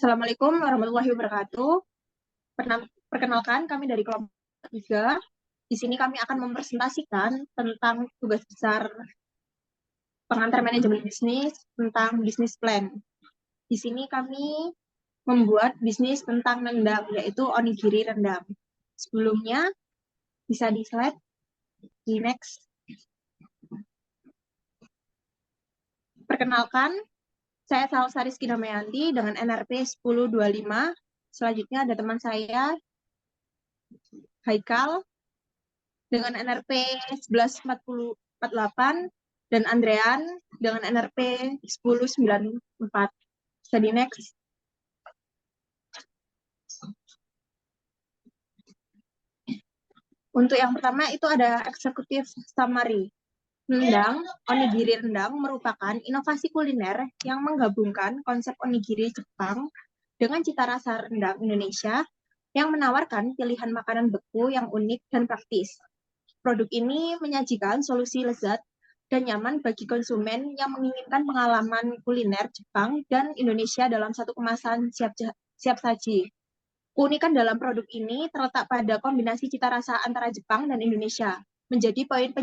Assalamualaikum warahmatullahi wabarakatuh. Perkenalkan, kami dari kelompok 3. Di sini kami akan mempresentasikan tentang tugas besar pengantar manajemen bisnis tentang bisnis plan. Di sini kami membuat bisnis tentang rendang, yaitu onigiri rendang. Sebelumnya, bisa di slide, di next. Perkenalkan, saya Salsa Rizky Damayanti dengan NRP 1025. Selanjutnya ada teman saya, Haikal, dengan NRP 114048 dan Andrean dengan NRP 1094. Bisa di next. Untuk yang pertama itu ada executive summary. Rendang, onigiri rendang merupakan inovasi kuliner yang menggabungkan konsep onigiri Jepang dengan cita rasa rendang Indonesia yang menawarkan pilihan makanan beku yang unik dan praktis. Produk ini menyajikan solusi lezat dan nyaman bagi konsumen yang menginginkan pengalaman kuliner Jepang dan Indonesia dalam satu kemasan siap saji. Keunikan dalam produk ini terletak pada kombinasi cita rasa antara Jepang dan Indonesia, menjadi poin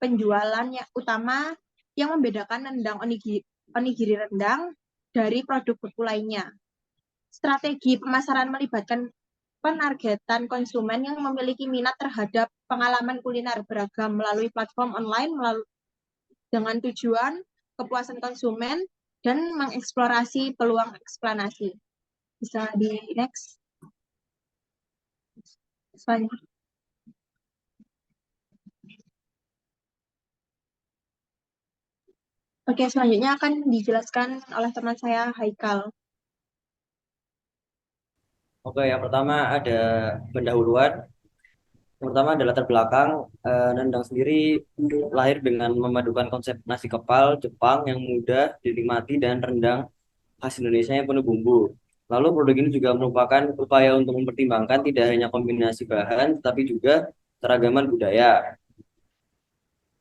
penjualan yang utama yang membedakan rendang onigiri rendang dari produk beku lainnya. Strategi pemasaran melibatkan penargetan konsumen yang memiliki minat terhadap pengalaman kuliner beragam melalui platform online dengan tujuan kepuasan konsumen dan mengeksplorasi peluang eksplanasi. Bisa di next. Selanjutnya. Oke, selanjutnya akan dijelaskan oleh teman saya, Haikal. Oke, yang pertama ada pendahuluan. Yang pertama adalah latar belakang. Rendang sendiri lahir dengan memadukan konsep nasi kepal Jepang yang mudah dinikmati dan rendang khas Indonesia yang penuh bumbu. Lalu produk ini juga merupakan upaya untuk mempertimbangkan tidak hanya kombinasi bahan, tapi juga keragaman budaya.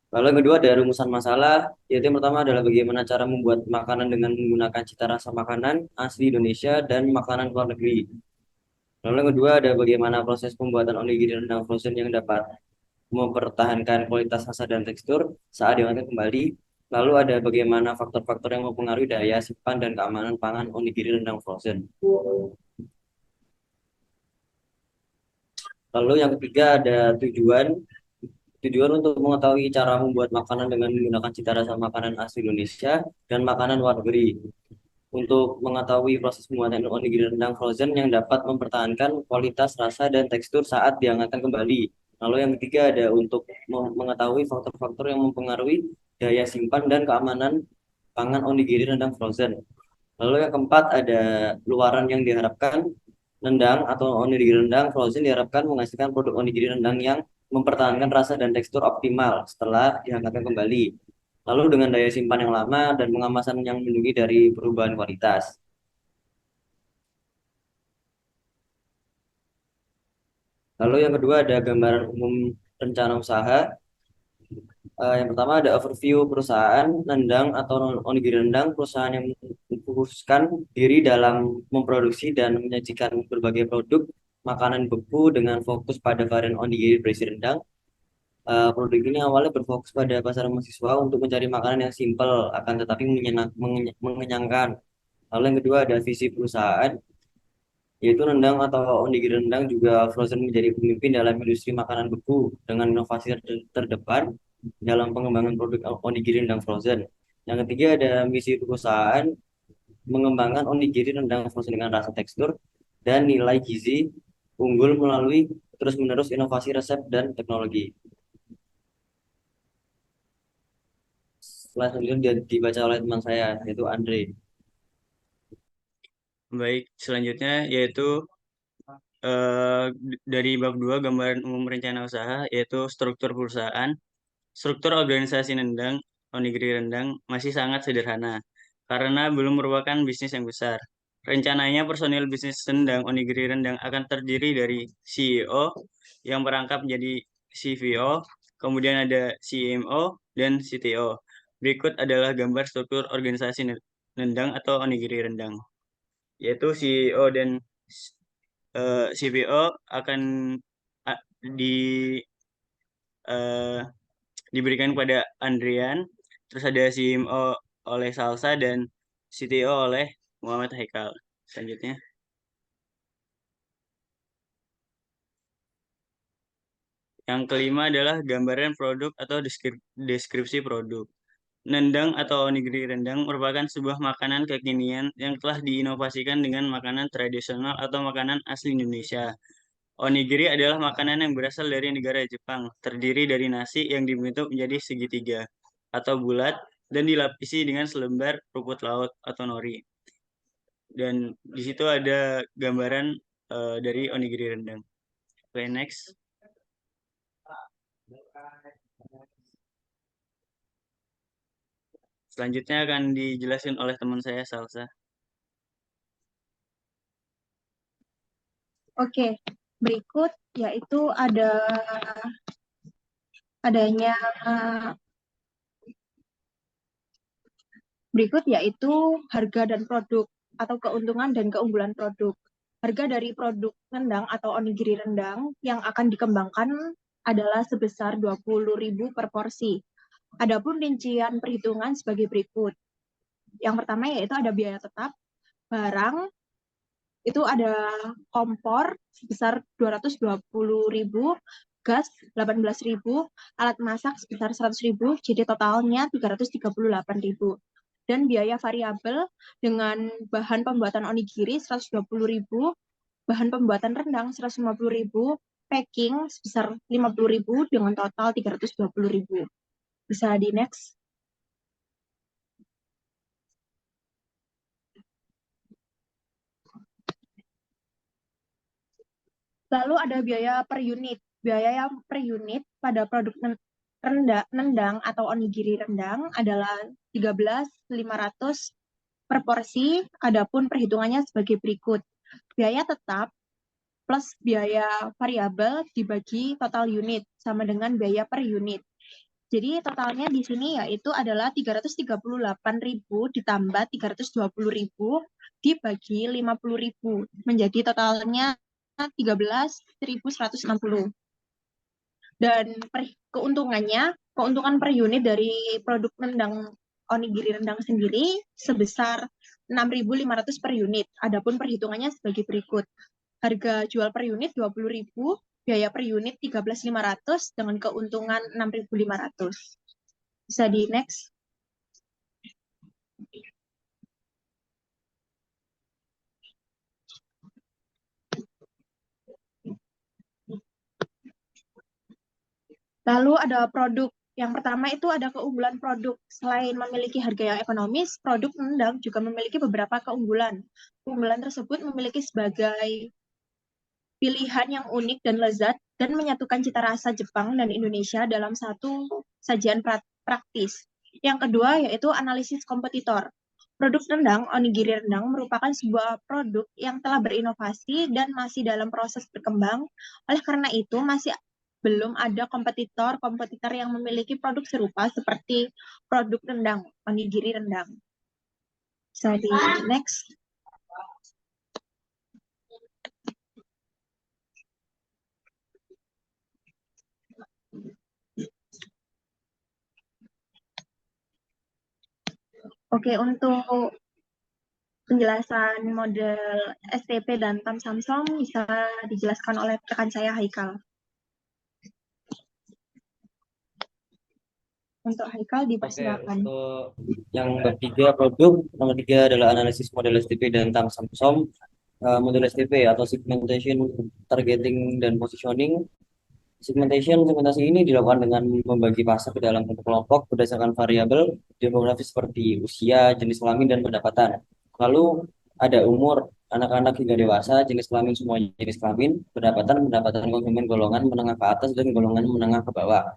Lalu yang kedua ada rumusan masalah, yaitu yang pertama adalah bagaimana cara membuat makanan dengan menggunakan cita rasa makanan asli Indonesia dan makanan luar negeri. Lalu yang kedua ada bagaimana proses pembuatan onigiri rendang frozen yang dapat mempertahankan kualitas rasa dan tekstur saat dimakan kembali. Lalu ada bagaimana faktor-faktor yang mempengaruhi daya simpan dan keamanan pangan onigiri rendang frozen. Lalu yang ketiga ada tujuan. Tujuan untuk mengetahui cara membuat makanan dengan menggunakan cita rasa makanan asli Indonesia dan makanan luar negeri. Untuk mengetahui proses pembuatan onigiri rendang frozen yang dapat mempertahankan kualitas rasa dan tekstur saat dihangatkan kembali. Lalu yang ketiga ada untuk mengetahui faktor-faktor yang mempengaruhi daya simpan dan keamanan pangan onigiri rendang frozen. Lalu yang keempat ada luaran yang diharapkan. Rendang atau onigiri rendang frozen diharapkan menghasilkan produk onigiri rendang yang mempertahankan rasa dan tekstur optimal setelah dihangatkan kembali. Lalu dengan daya simpan yang lama dan pengemasan yang melindungi dari perubahan kualitas. Lalu yang kedua ada gambaran umum rencana usaha. Yang pertama ada overview perusahaan rendang atau onigiri rendang, perusahaan yang mengkhususkan diri dalam memproduksi dan menyajikan berbagai produk makanan beku dengan fokus pada varian onigiri berisi rendang. Produk ini awalnya berfokus pada pasar mahasiswa untuk mencari makanan yang simpel akan tetapi mengenyangkan. Lalu yang kedua ada visi perusahaan, yaitu rendang atau onigiri rendang juga frozen menjadi pemimpin dalam industri makanan beku dengan inovasi terdepan dalam pengembangan produk onigiri rendang frozen. Yang ketiga ada misi perusahaan mengembangkan onigiri rendang frozen dengan rasa tekstur dan nilai gizi unggul melalui terus-menerus inovasi resep dan teknologi. Selanjutnya dibaca oleh teman saya yaitu Andre. Baik, selanjutnya yaitu dari bab 2 gambaran umum rencana usaha yaitu struktur perusahaan. Struktur organisasi rendang, onigiri rendang masih sangat sederhana karena belum merupakan bisnis yang besar. Rencananya personil bisnis rendang, onigiri rendang akan terdiri dari CEO yang merangkap menjadi CVO, kemudian ada CMO dan CTO. Berikut adalah gambar struktur organisasi rendang atau onigiri rendang. yaitu CEO dan CPO akan a- di eh, diberikan kepada Andrian, terus ada CMO oleh Salsa dan CTO oleh Muhammad Haikal. Selanjutnya, yang kelima adalah gambaran produk atau deskripsi produk. Nendang atau onigiri rendang merupakan sebuah makanan kekinian yang telah diinovasikan dengan makanan tradisional atau makanan asli Indonesia. Onigiri adalah makanan yang berasal dari negara Jepang, terdiri dari nasi yang dibentuk menjadi segitiga atau bulat dan dilapisi dengan selembar rumput laut atau nori. Dan di situ ada gambaran dari onigiri rendang. Oke, next. Selanjutnya akan dijelaskan oleh teman saya, Salsa. Oke, berikut yaitu adanya berikut yaitu harga dan produk atau keuntungan dan keunggulan produk. Harga dari produk rendang atau onigiri rendang yang akan dikembangkan adalah sebesar 20.000 per porsi. Adapun rincian perhitungan sebagai berikut. Yang pertama yaitu ada biaya tetap, barang, itu ada kompor sebesar 220.000, gas 18.000, alat masak sebesar 100.000, jadi totalnya 338.000. Dan biaya variabel dengan bahan pembuatan onigiri 120.000, bahan pembuatan rendang 150.000, packing sebesar 50.000 dengan total 320.000. Bisa di next. Lalu ada biaya per unit. Biaya yang per unit pada produk nendang atau onigiri rendang adalah 13.500 per porsi. Adapun perhitungannya sebagai berikut. Biaya tetap plus biaya variabel dibagi total unit sama dengan biaya per unit. Jadi totalnya di sini yaitu adalah 338.000 ditambah 320.000 dibagi 50.000 menjadi totalnya 13.160. Dan keuntungan per unit dari produk rendang onigiri rendang sendiri sebesar 6.500 per unit. Adapun perhitungannya sebagai berikut. Harga jual per unit 20.000, biaya per unit 13.500 dengan keuntungan 6.500. Bisa di next. Lalu ada produk. Yang pertama itu ada keunggulan produk. Selain memiliki harga yang ekonomis, produk rendang juga memiliki beberapa keunggulan. Keunggulan tersebut memiliki sebagai pilihan yang unik dan lezat dan menyatukan cita rasa Jepang dan Indonesia dalam satu sajian praktis. Yang kedua yaitu analisis kompetitor. Produk rendang, onigiri rendang merupakan sebuah produk yang telah berinovasi dan masih dalam proses berkembang. Oleh karena itu, masih belum ada kompetitor yang memiliki produk serupa seperti produk rendang, onigiri rendang. Bisa di next. Oke, untuk penjelasan model STP dan TAM Samsung bisa dijelaskan oleh rekan saya Haikal. Untuk Haikal Oke, dipersilakan. untuk yang ketiga produk, nomor 3 adalah analisis model STP dan TAM Samsung. Model STP atau segmentation, targeting, dan positioning. Segmentasi ini dilakukan dengan membagi pasar ke dalam kelompok berdasarkan variabel demografis seperti usia, jenis kelamin, dan pendapatan. Lalu ada umur, anak-anak hingga dewasa, jenis kelamin semua jenis kelamin, pendapatan konsumen golongan menengah ke atas dan golongan menengah ke bawah.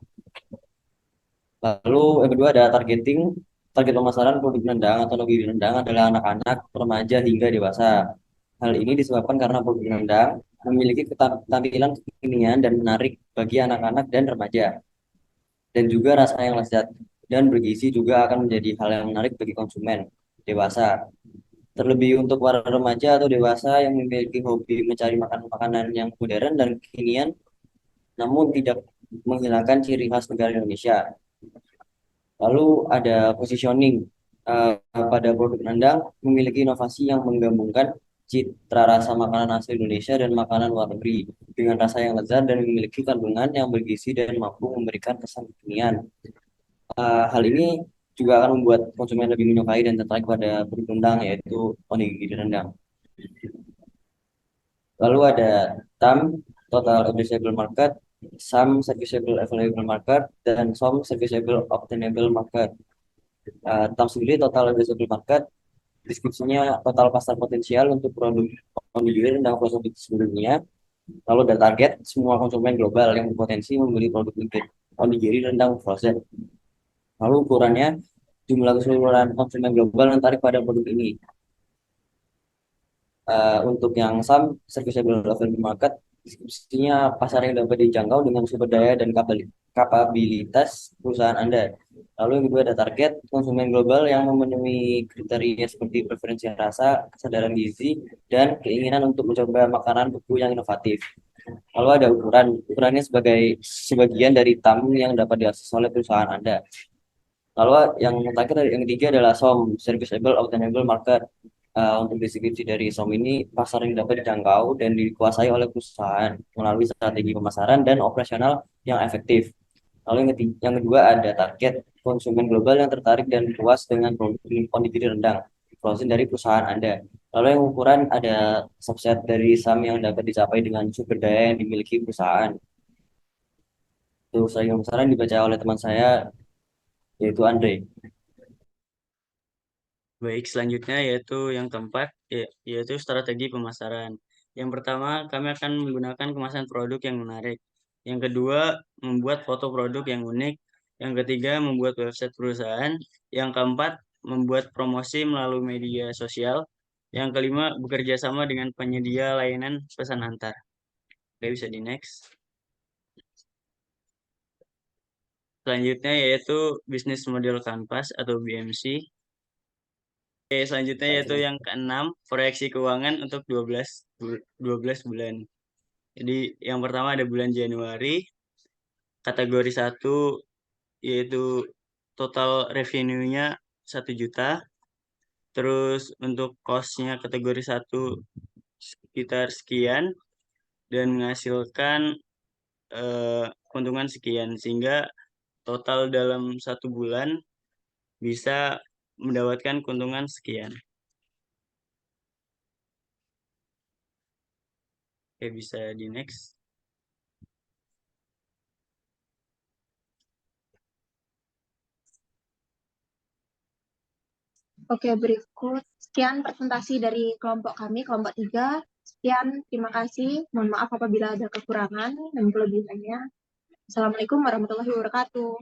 Lalu yang kedua ada targeting. Target pemasaran produk rendang atau onigiri rendang adalah anak-anak, remaja hingga dewasa. Hal ini disebabkan karena produk rendang memiliki tampilan kekinian dan menarik bagi anak-anak dan remaja, dan juga rasa yang lezat dan bergizi juga akan menjadi hal yang menarik bagi konsumen dewasa. Terlebih untuk para remaja atau dewasa yang memiliki hobi mencari makanan yang modern dan kekinian, namun tidak menghilangkan ciri khas negara Indonesia. Lalu ada positioning. Pada produk Nandang memiliki inovasi yang menggabungkan citra rasa makanan asli Indonesia dan makanan luar negeri dengan rasa yang lezat dan memiliki kandungan yang bergizi dan mampu memberikan kesan kekinian. Hal ini juga akan membuat konsumen lebih menyukai dan tertarik pada produk rendang yaitu onigiri rendang. Lalu ada TAM, Total Addressable Market, SAM, Serviceable Available Market, dan SOM, Serviceable Obtainable Market. TAM sendiri Total Addressable Market, deskripsinya total pasar potensial untuk produk onigiri rendang frozen di seluruh dunia. Lalu ada target semua konsumen global yang berpotensi membeli produk onigiri rendang frozen. Lalu ukurannya jumlah keseluruhan konsumen global yang tertarik pada produk ini. Untuk yang SAM, Serviceable Available Market, diskusinya pasar yang dapat dijangkau dengan sumber daya dan kapabilitas perusahaan Anda. Lalu yang kedua ada target konsumen global yang memenuhi kriteria seperti preferensi rasa, kesadaran gizi, dan keinginan untuk mencoba makanan beku yang inovatif. Lalu ada ukurannya sebagai sebagian dari TAM yang dapat diakses oleh perusahaan Anda. Lalu yang terakhir, yang ketiga adalah SOM, Serviceable Obtainable Market. Untuk deskripsi dari SOM ini, pasar yang dapat dijangkau dan dikuasai oleh perusahaan melalui strategi pemasaran dan operasional yang efektif. Lalu yang kedua ada target konsumen global yang tertarik dan puas dengan produk onigiri rendang frozen dari perusahaan Anda. Lalu yang ukuran ada subset dari SAM yang dapat dicapai dengan sumber daya yang dimiliki perusahaan. Itu saya yang dibaca oleh teman saya, yaitu Andre. Baik, selanjutnya yaitu yang keempat, yaitu strategi pemasaran. Yang pertama, kami akan menggunakan kemasan produk yang menarik. Yang kedua, membuat foto produk yang unik. Yang ketiga, membuat website perusahaan. Yang keempat, membuat promosi melalui media sosial. Yang kelima, bekerja sama dengan penyedia layanan pesan antar. Oke, bisa di next. Selanjutnya yaitu bisnis model kanvas atau BMC. Oke, selanjutnya yaitu yang keenam, proyeksi keuangan untuk 12 bulan. Jadi yang pertama ada bulan Januari, kategori 1 yaitu total revenue-nya 1 juta. Terus untuk cost-nya kategori 1 sekitar sekian dan menghasilkan keuntungan sekian, sehingga total dalam 1 bulan bisa mendapatkan keuntungan sekian. Oke, bisa di next. Oke, berikut sekian presentasi dari kelompok kami, kelompok 3. Sekian, terima kasih. Mohon maaf apabila ada kekurangan dan kelebihannya. Assalamualaikum warahmatullahi wabarakatuh.